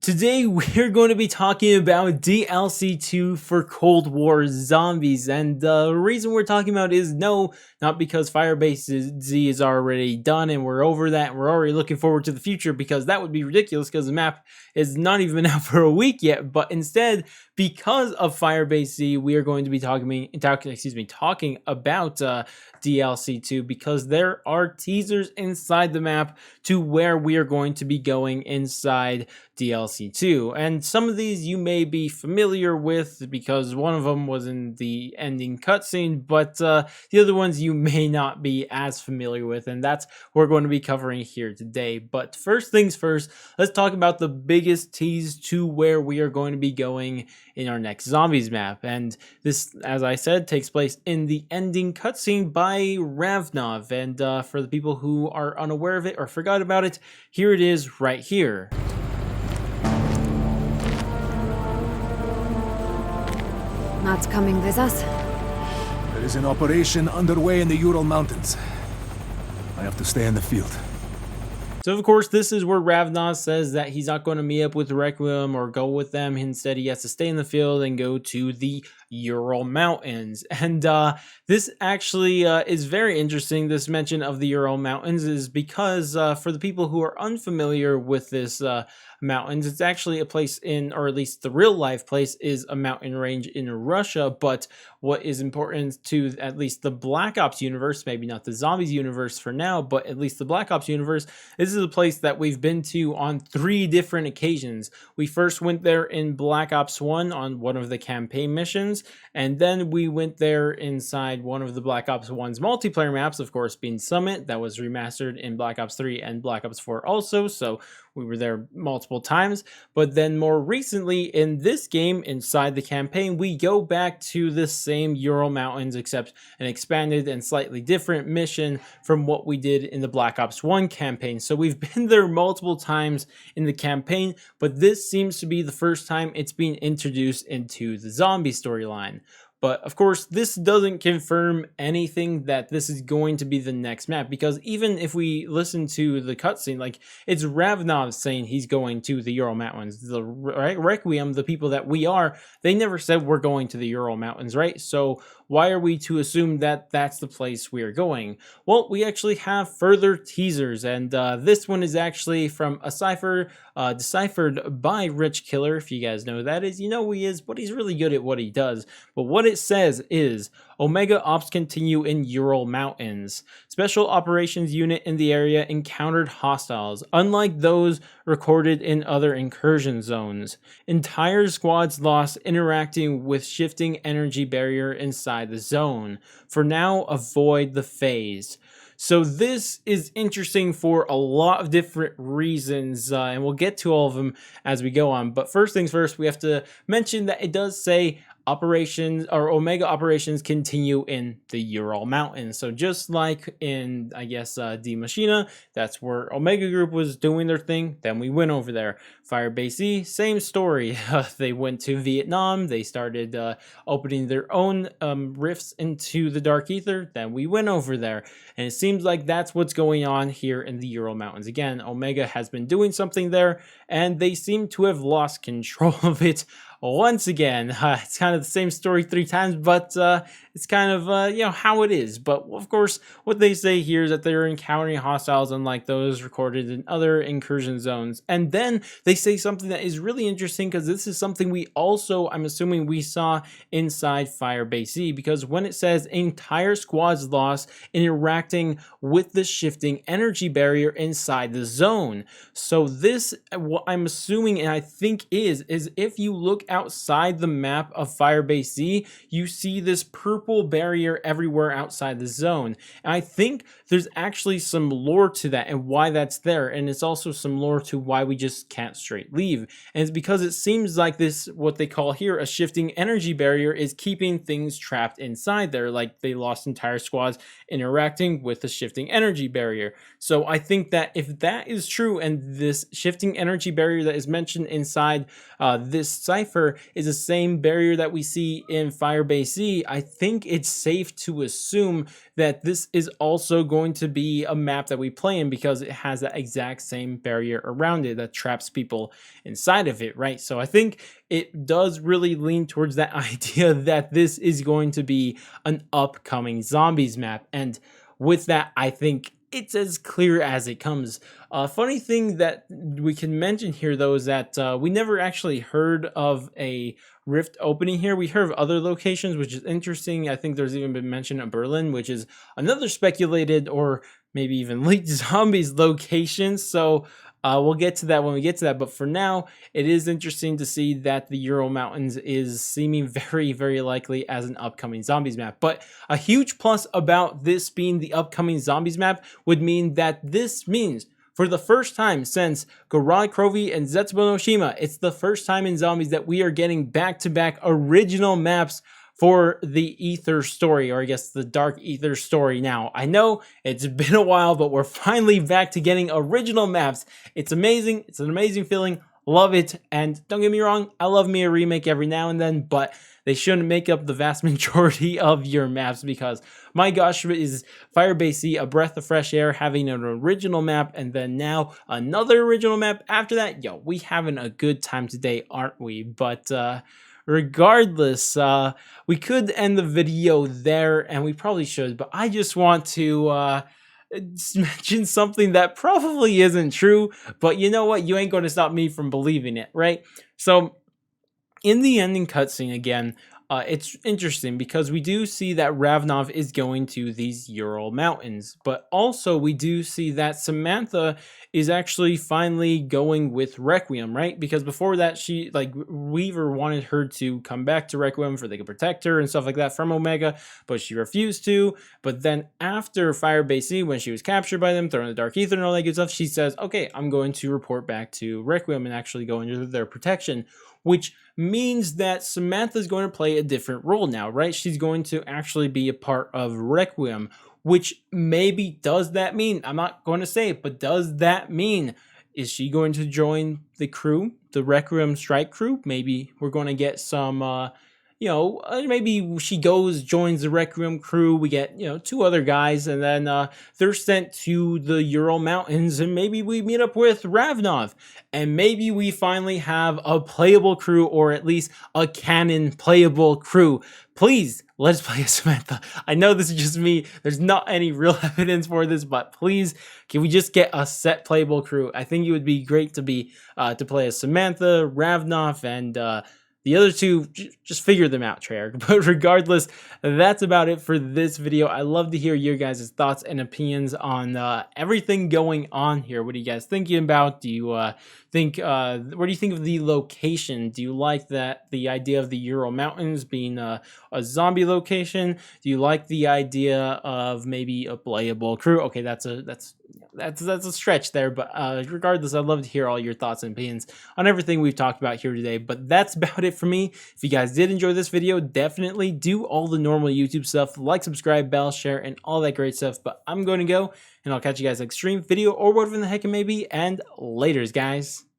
Today we're going to be talking about DLC 2 for Cold War Zombies, and the reason we're talking about is no, not because Firebase Z is already done and we're over that and we're already looking forward to the future, because that would be ridiculous because the map is not even out for a week yet, but instead because of Firebase Z we are going to be talking about DLC 2 because there are teasers inside the map to where we are going to be going inside DLC 2, and some of these you may be familiar with because one of them was in the ending cutscene, but the other ones you may not be as familiar with, and that's what we're going to be covering here today. But first things first, let's talk about the biggest tease to where we are going to be going in our next Zombies map, and this, as I said, takes place in the ending cutscene by Ravnov, and for the people who are unaware of it or forgot about it, here it is right here. Not coming with us? There is an operation underway in the Ural Mountains. I have to stay in the field. So of course this is where Ravnov says that he's not going to meet up with Requiem or go with them. Instead he has to stay in the field and go to the Ural Mountains. And this actually is very interesting. This mention of the Ural Mountains is because for the people who are unfamiliar with this mountains, it's actually a place in, or at least the real life place is a mountain range in Russia. But what is important to at least the Black Ops universe, maybe not the Zombies universe for now, but at least the Black Ops universe, this is a place that we've been to on 3 different occasions. We first went there in Black Ops 1 on one of the campaign missions, and then we went there inside one of the Black Ops 1's multiplayer maps, of course being Summit, that was remastered in Black Ops 3 and Black Ops 4 also, so we were there multiple times. But then more recently in this game, inside the campaign, we go back to the same Ural Mountains, except an expanded and slightly different mission from what we did in the Black Ops 1 campaign. So we've been there multiple times in the campaign, but this seems to be the first time it's being introduced into the zombie storyline. But of course, this doesn't confirm anything that this is going to be the next map, because even if we listen to the cutscene, like, it's Ravnov saying he's going to the Ural Mountains. The Requiem, the people that we are, they never said we're going to the Ural Mountains, right? So why are we to assume that that's the place we are going? Well, we actually have further teasers, and this one is actually from a cipher deciphered by Rich Killer. If you guys know who that is, you know who he is, but he's really good at what he does. But what it says is, Omega Ops continue in Ural Mountains. Special Operations Unit in the area encountered hostiles, unlike those recorded in other incursion zones. Entire squads lost interacting with shifting energy barrier inside the zone. For now, avoid the phase. So this is interesting for a lot of different reasons, and we'll get to all of them as we go on. But first things first, we have to mention that it does say operations, or Omega operations, continue in the Ural Mountains. So just like in, I guess, D Machina, that's where Omega Group was doing their thing, then we went over there. Firebase Z, same story. They went to Vietnam, they started opening their own rifts into the Dark Ether, then we went over there. And it seems like that's what's going on here in the Ural Mountains. Again, Omega has been doing something there, and they seem to have lost control of it once again. It's kind of the same story 3 times, but it's kind of, you know, how it is. But of course, what they say here is that they're encountering hostiles unlike those recorded in other incursion zones. And then they say something that is really interesting, because this is something we also, I'm assuming, we saw inside Firebase Z, because when it says entire squads lost interacting with the shifting energy barrier inside the zone. So this, what I'm assuming, and I think is if you look outside the map of Firebase Z, you see this purple barrier everywhere outside the zone. And I think there's actually some lore to that and why that's there. And it's also some lore to why we just can't straight leave. And it's because it seems like this, what they call here, a shifting energy barrier, is keeping things trapped inside there. Like, they lost entire squads interacting with the shifting energy barrier. So I think that if that is true, and this shifting energy barrier that is mentioned inside this cipher buffer is the same barrier that we see in Firebase Z, I think it's safe to assume that this is also going to be a map that we play in because it has that exact same barrier around it that traps people inside of it, right? So I think it does really lean towards that idea that this is going to be an upcoming zombies map. And with that, I think it's as clear as it comes. Funny thing that we can mention here, though, is that we never actually heard of a rift opening here. We heard of other locations, which is interesting. I think there's even been mention of Berlin, which is another speculated or maybe even leaked zombies location. So we'll get to that when we get to that. But for now, it is interesting to see that the Ural Mountains is seeming very, very likely as an upcoming zombies map. But a huge plus about this being the upcoming zombies map would mean that this means for the first time since Gorai Krovi and Zetsubo no Shima, it's the first time in zombies that we are getting back-to-back original maps for the Ether story, or I guess the Dark Ether story. Now, I know it's been a while, but we're finally back to getting original maps. It's amazing. It's an amazing feeling. Love it. And don't get me wrong, I love me a remake every now and then, but they shouldn't make up the vast majority of your maps because, my gosh, is Firebase Z a breath of fresh air having an original map and then now another original map after that? Yo, we having a good time today, aren't we? But regardless, we could end the video there, and we probably should, but I just want to mention something that probably isn't true, but you know what? You ain't going to stop me from believing it, right? So in the ending cutscene again, it's interesting because we do see that Ravnov is going to these Ural Mountains, but also we do see that Samantha is actually finally going with Requiem, right? Because before that, she, like, Weaver wanted her to come back to Requiem for they could protect her and stuff like that from Omega, but she refused to. But then after Firebase Z, when she was captured by them, thrown in the Dark Ether and all that good stuff, she says, okay, I'm going to report back to Requiem and actually go under their protection, which means that Samantha's going to play a different role now, right? She's going to actually be a part of Requiem, which maybe does that mean, I'm not going to say it, but does that mean, is she going to join the crew, the Requiem strike crew? Maybe we're going to get some, maybe she joins the Requiem crew. We get, 2 other guys, and then they're sent to the Ural Mountains, and maybe we meet up with Ravnov, and maybe we finally have a playable crew, or at least a canon playable crew. Please, let's play as Samantha. I know this is just me. There's not any real evidence for this, but please, can we just get a set playable crew? I think it would be great to play as Samantha, Ravnov, and the other 2, just figure them out, Treyarch. But regardless, that's about it for this video. I love to hear your guys' thoughts and opinions on everything going on here. What are you guys thinking about? Do you what do you think of the location? Do you like the idea of the Ural Mountains being a zombie location? Do you like the idea of maybe a playable crew? Okay, that's a stretch there, but regardless, I'd love to hear all your thoughts and opinions on everything we've talked about here today. But that's about it for me. If you guys did enjoy this video, definitely do all the normal YouTube stuff, like, subscribe, bell, share, and all that great stuff. But I'm going to go, and I'll catch you guys next stream, video, or whatever the heck it may be, and laters, guys.